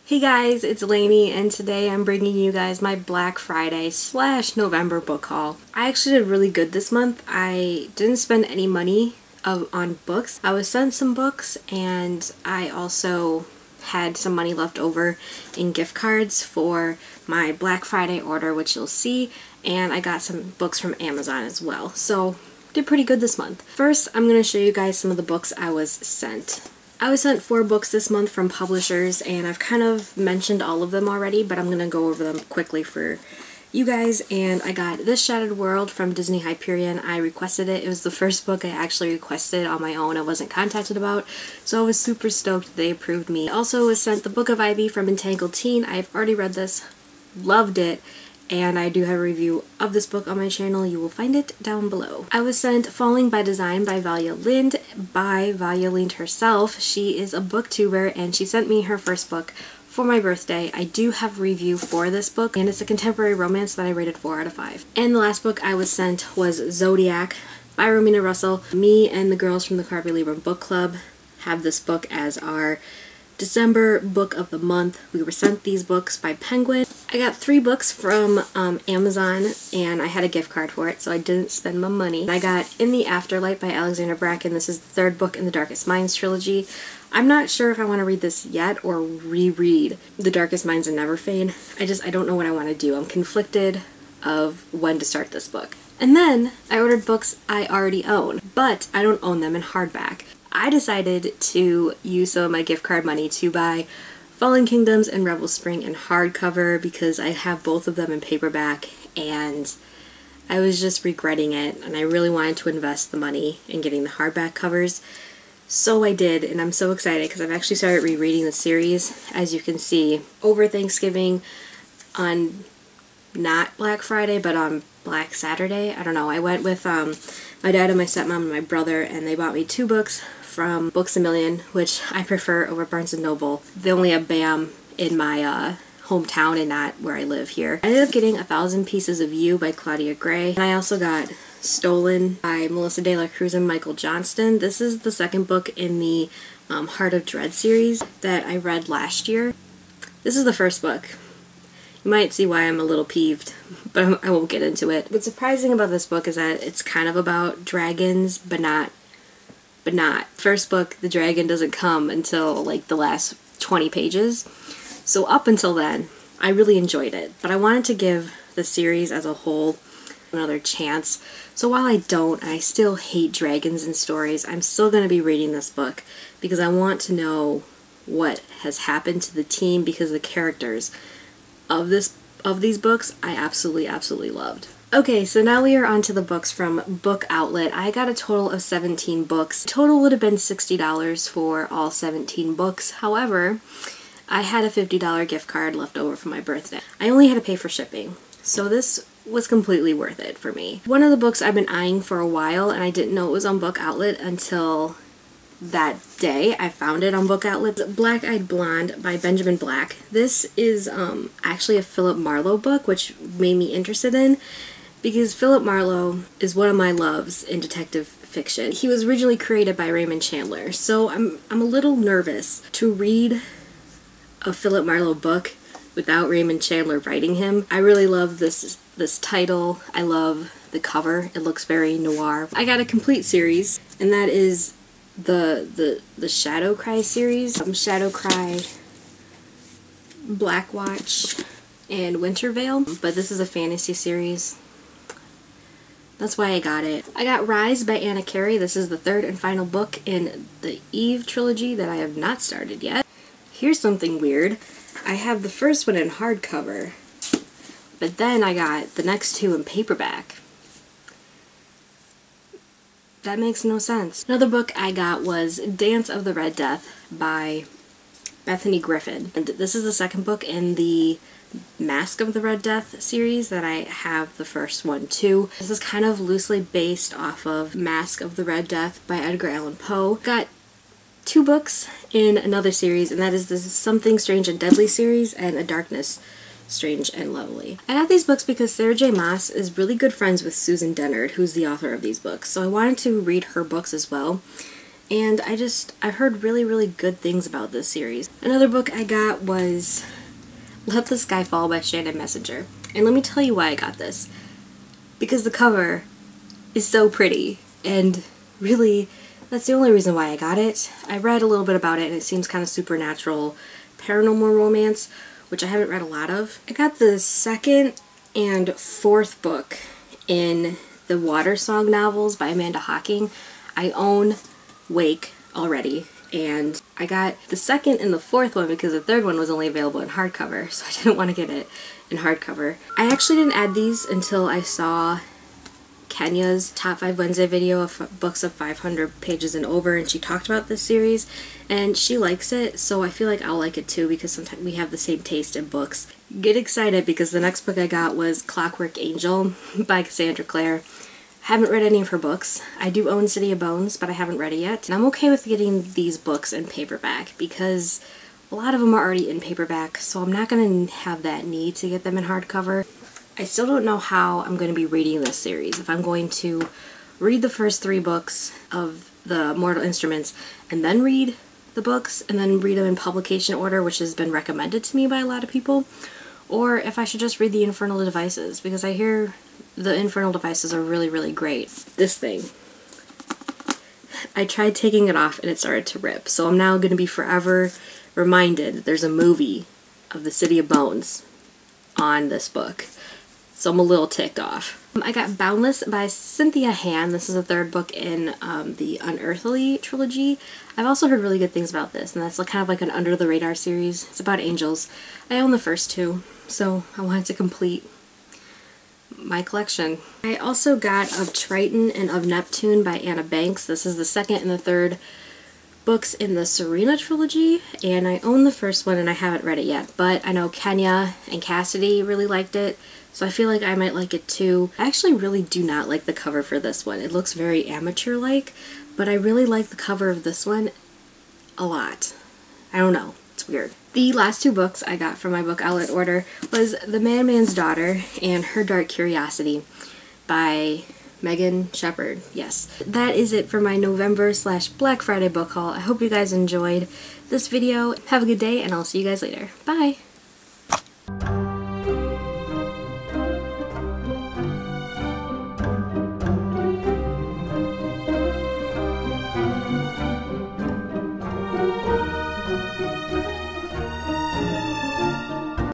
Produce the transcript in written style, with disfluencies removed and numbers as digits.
Hey guys, it's Lainey, and today I'm bringing you guys my Black Friday / November book haul. I actually did really good this month. I didn't spend any money on books. I was sent some books, and I also had some money left over in gift cards for my Black Friday order, which you'll see, and I got some books from Amazon as well. So, did pretty good this month. First, I'm going to show you guys some of the books I was sent. I was sent 4 books this month from publishers, and I've kind of mentioned all of them already, but I'm going to go over them quickly for you guys. And I got This Shattered World from Disney Hyperion. I requested it. It was the first book I actually requested on my own. I wasn't contacted about, so I was super stoked they approved me. I also was sent The Book of Ivy from Entangled Teen. I've already read this, loved it, and I do have a review of this book on my channel. You will find it down below. I was sent Falling by Design by Valya Lind by Valya Lind herself. She is a booktuber, and she sent me her first book for my birthday. I do have a review for this book, and it's a contemporary romance that I rated 4 out of 5. And the last book I was sent was Zodiac by Romina Russell. Me and the girls from the Carpe Libre book club have this book as our December book of the month. We were sent these books by Penguin. I got 3 books from Amazon, and I had a gift card for it, so I didn't spend my money. I got In the Afterlight by Alexandra Bracken. This is the 3rd book in the Darkest Minds trilogy. I'm not sure if I want to read this yet or reread The Darkest Minds and Neverfade. I don't know what I want to do. I'm conflicted of when to start this book. And then I ordered books I already own, but I don't own them in hardback. I decided to use some of my gift card money to buy Fallen Kingdoms and Rebel Spring in hardcover because I have both of them in paperback, and I was just regretting it, and I really wanted to invest the money in getting the hardback covers. So I did, and I'm so excited because I've actually started rereading the series, as you can see, over Thanksgiving on not Black Friday, but on Black Saturday. I don't know. I went with my dad and my stepmom and my brother, and they bought me 2 books from Books A Million, which I prefer over Barnes & Noble. They only have BAM in my hometown and not where I live here. I ended up getting 1,000 Pieces of You by Claudia Gray, and I also got Stolen by Melissa De La Cruz and Michael Johnston. This is the 2nd book in the Heart of Dread series that I read last year. This is the 1st book. You might see why I'm a little peeved, but I won't get into it. What's surprising about this book is that it's kind of about dragons, but not. First book, the dragon doesn't come until like the last 20 pages. So up until then, I really enjoyed it, but I wanted to give the series as a whole another chance. So while I still hate dragons in stories, I'm still going to be reading this book because I want to know what has happened to the team, because the characters of these books I absolutely loved. Okay, so now we are on to the books from Book Outlet. I got a total of 17 books. Total would have been $60 for all 17 books. However, I had a $50 gift card left over for my birthday. I only had to pay for shipping, so this was completely worth it for me. One of the books I've been eyeing for a while, and I didn't know it was on Book Outlet until that day I found it on Book Outlet. Black Eyed Blonde by Benjamin Black. This is actually a Philip Marlowe book, which made me interested in, because Philip Marlowe is one of my loves in detective fiction. He was originally created by Raymond Chandler, so I'm a little nervous to read a Philip Marlowe book without Raymond Chandler writing him. I really love this title. I love the cover. It looks very noir. I got a complete series, and that is the Shadow Cry series. Shadow Cry, Black Watch, and Wintervale. But this is a fantasy series. That's why I got it. I got Rise by Anna Carey. This is the 3rd and final book in the Eve trilogy that I have not started yet. Here's something weird. I have the first one in hardcover, but then I got the next 2 in paperback. That makes no sense. Another book I got was Dance of the Red Death by Bethany Griffin. And this is the 2nd book in the Mask of the Red Death series that I have the first one too. This is kind of loosely based off of Mask of the Red Death by Edgar Allan Poe. Got 2 books in another series, and that is the Something Strange and Deadly series and A Darkness Strange and Lovely. I got these books because Sarah J. Maas is really good friends with Susan Dennard, who's the author of these books, so I wanted to read her books as well. and I've heard really good things about this series. Another book I got was Let the Sky Fall by Shannon Messenger. And let me tell you why I got this. Because the cover is so pretty, and really, that's the only reason why I got it. I read a little bit about it, and it seems kind of supernatural, paranormal romance, which I haven't read a lot of. I got the second and fourth book in the Water Song novels by Amanda Hocking. I own Wake already, and I got the second and the fourth one because the third one was only available in hardcover, so I didn't want to get it in hardcover. I actually didn't add these until I saw Kenya's Top 5 Wednesday video of books of 500 pages and over, and she talked about this series, and she likes it, so I feel like I'll like it too because sometimes we have the same taste in books. Get excited because the next book I got was Clockwork Angel by Cassandra Clare. Haven't read any of her books. I do own City of Bones, but I haven't read it yet. And I'm okay with getting these books in paperback because a lot of them are already in paperback, so I'm not going to have that need to get them in hardcover. I still don't know how I'm going to be reading this series. If I'm going to read the first 3 books of the Mortal Instruments and then read the books and then read them in publication order, which has been recommended to me by a lot of people, or if I should just read the Infernal Devices, because I hear the Infernal Devices are really great. This thing, I tried taking it off and it started to rip, so I'm now going to be forever reminded that there's a movie of the City of Bones on this book. So I'm a little ticked off. I got Boundless by Cynthia Han. This is the 3rd book in the Unearthly trilogy. I've also heard really good things about this, and that's kind of like an under the radar series. It's about angels. I own the first 2, so I wanted to complete my collection. I also got Of Triton and Of Neptune by Anna Banks. This is the 2nd and the 3rd books in the Serena trilogy, and I own the first one and I haven't read it yet, but I know Kenya and Cassidy really liked it, so I feel like I might like it too. I actually really do not like the cover for this one. It looks very amateur-like, but I really like the cover of this one a lot. I don't know. It's weird. The last 2 books I got from my book outlet order was The Madman's Daughter and Her Dark Curiosity by Megan Shepherd. Yes. That is it for my November/Black Friday book haul. I hope you guys enjoyed this video. Have a good day, and I'll see you guys later. Bye!